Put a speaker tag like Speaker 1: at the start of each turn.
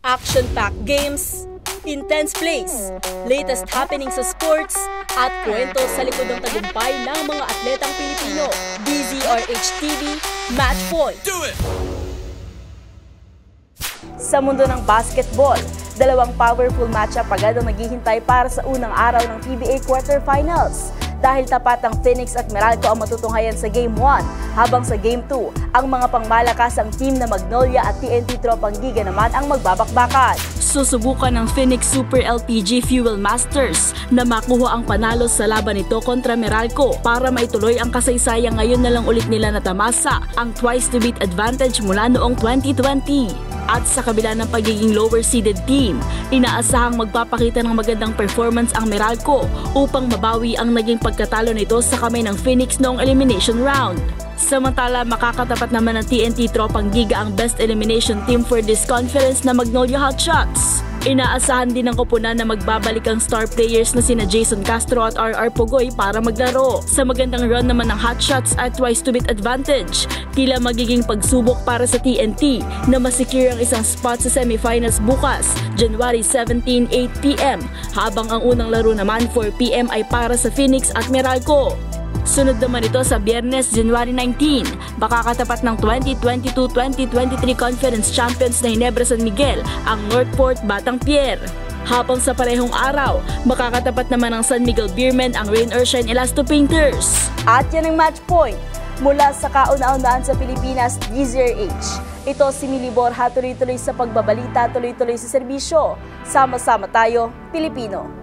Speaker 1: Action-packed games, intense plays, latest happenings sa sports, at kwento sa likod ng tagumpay ng mga atletang Pilipino. DZRH TV, Match Point! Do it! Sa mundo ng basketball, dalawang powerful matchup agad ang naghihintay para sa unang araw ng PBA quarterfinals. Dahil tapat ang Phoenix at Meralco ang matutunghayan sa Game 1, habang sa Game 2, ang mga pangmalakasang team na Magnolia at TNT Tropang Giga naman ang magbabakbakan. Susubukan ng Phoenix Super LPG Fuel Masters na makuha ang panalo sa laban nito kontra Meralco para maituloy ang kasaysayang ngayon na lang ulit nila natamasa ang twice-to-beat advantage mula noong 2020. At sa kabila ng pagiging lower-seeded team, inaasahang magpapakita ng magandang performance ang Meralco upang mabawi ang naging pagkatalo nito sa kamay ng Phoenix noong elimination round. Samantala, makakatapat naman ng TNT Tropang Giga ang best elimination team for this conference na Magnolia Hotshots. Inaasahan din ng koponan na magbabalik ang star players na sina Jason Castro at RR Pugoy para maglaro. Sa magandang run naman ng Hotshots at twice-to-beat advantage, tila magiging pagsubok para sa TNT na masecure ang isang spot sa semifinals bukas, January 17, 8 p.m. habang ang unang laro naman 4 p.m. ay para sa Phoenix at Meralco. Sunod naman ito sa Biyernes, January 19, makakatapat ng 2022-2023 Conference Champions na Ginebra San Miguel ang Northport Batang Pier. Habang sa parehong araw, makakatapat naman ng San Miguel Beermen ang Rain or Shine Elasto Painters. At yan ang Match Point mula sa kauna-unaan sa Pilipinas, DZRH. Ito si Mili Borja, tuloy-tuloy sa pagbabalita, tuloy-tuloy sa serbisyo. Sama-sama tayo, Pilipino.